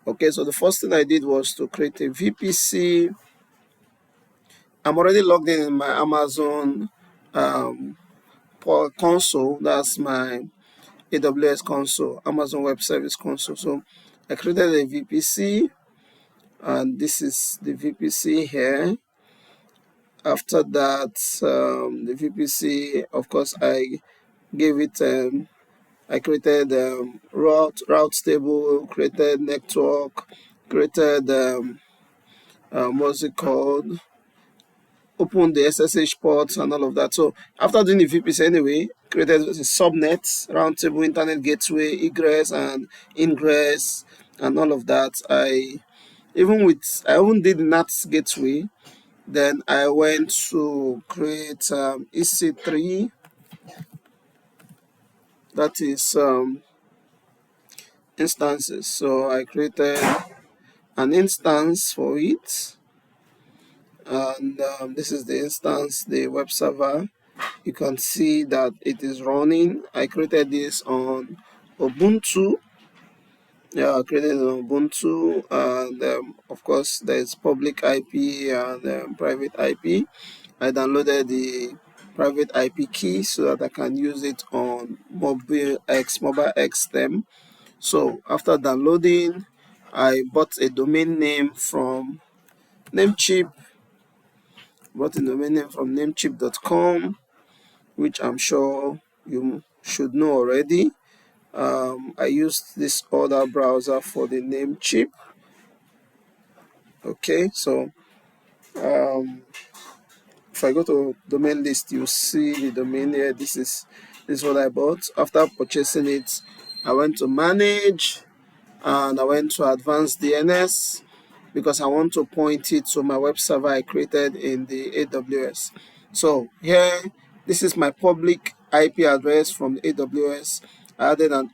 Okay, so the first thing I did was to create a VPC. I'm already logged in my Amazon console. That's my AWS console, Amazon Web Service console. So I created a VPC, and this is the VPC here. After that, the VPC, of course, I gave it I created route table, created network, created what's it called, opened the SSH ports and all of that. So after doing the VPC anyway, created a subnet, round table, internet gateway, egress and ingress and all of that. I even did NAT gateway. Then I went to create EC3, that is instances. So I created an instance for it, and this is the instance, the web server. You can see that it is running. I created this on Ubuntu. Yeah, I created it on Ubuntu, and of course there's public IP and private IP. I downloaded the private IP key so that I can use it on MobaXterm. So after downloading, I bought a domain name from Namecheap. Bought a domain name from Namecheap.com, which I'm sure you should know already. I used this other browser for the Namecheap. Okay, so if I go to domain list, you see the domain here. This is what I bought. After purchasing it, I went to manage and I went to advanced DNS because I want to point it to my web server I created in the AWS. So here, this is my public IP address from AWS. I added an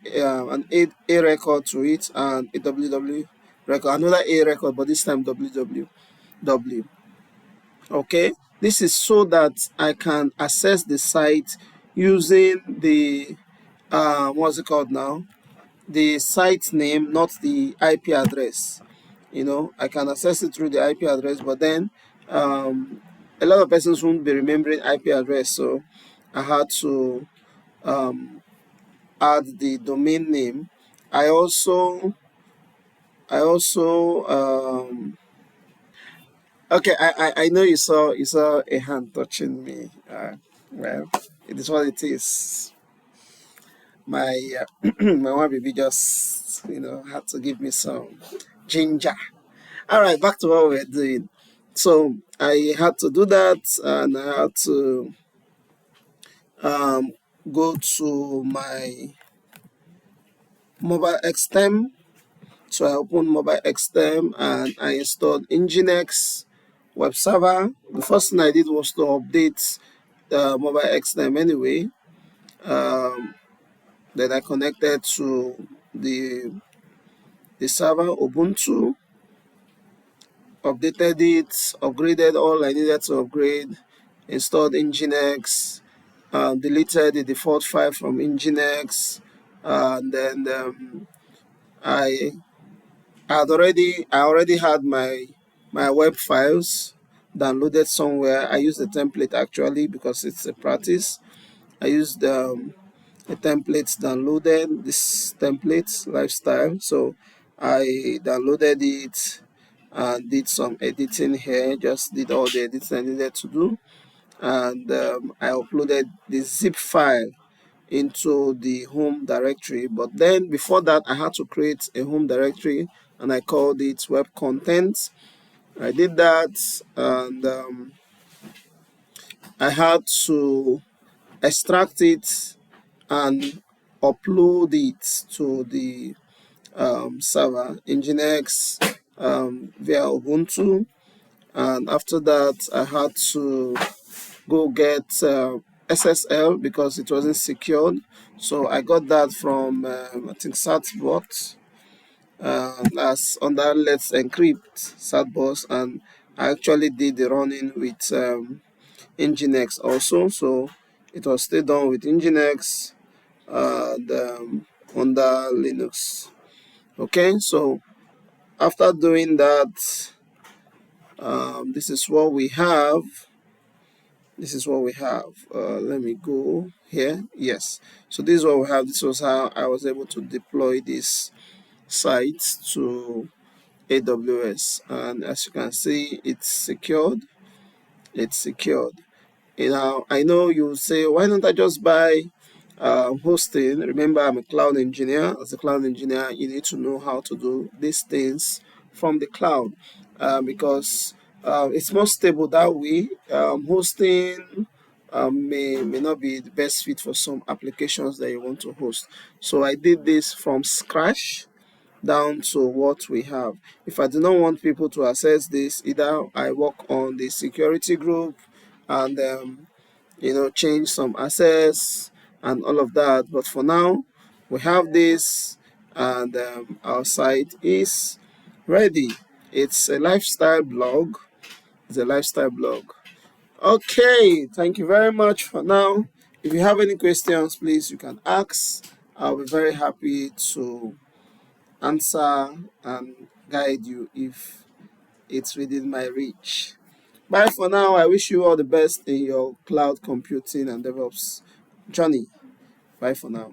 A record to it and a www record, another A record, but this time www. Okay, this is so that I can access the site using the what's it called now, the site name, not the IP address. I can access it through the IP address, but then a lot of persons won't be remembering IP address, so I had to add the domain name. I also okay, I know you saw a hand touching me. Well, it is what it is. My my one baby just had to give me some ginger. All right, back to what we're doing. So I had to do that, and I had to go to my MobaXterm. So I opened MobaXterm and I installed Nginx web server. The first thing I did was to update MobaXterm anyway. Then I connected to the server Ubuntu, updated it, upgraded all I needed to upgrade, installed Nginx, deleted the default file from Nginx, and then I already had my web files downloaded somewhere. I used the template actually because it's a practice. I used a template downloaded, this template lifestyle. So I downloaded it and did some editing here, just did all the editing I needed to do, and I uploaded the zip file into the home directory. But then before that, I had to create a home directory and I called it web content. I did that, and I had to extract it and upload it to the server Nginx via Ubuntu. And after that, I had to go get SSL because it wasn't secured. So I got that from I think Certbot, that's under Let's Encrypt Certbot, and I actually did the running with Nginx also. So it was still done with Nginx and under Linux. Okay, so After doing that, this is what we have. Let me go here. Yes, so this is what we have. This was how I was able to deploy this site to AWS, and as you can see, it's secured. I know you'll say, why don't I just buy hosting? Remember, I'm a cloud engineer. As a cloud engineer, you need to know how to do these things from the cloud, because it's more stable that way. Hosting may not be the best fit for some applications that you want to host. So I did this from scratch down to what we have. If I do not want people to access this, either I work on the security group and change some access and all of that. But for now, we have this, and our site is ready. It's a lifestyle blog. Okay, thank you very much for now. If you have any questions, please you can ask. I'll be very happy to answer and guide you if it's within my reach. Bye for now. I wish you all the best in your cloud computing and DevOps journey. Bye for now.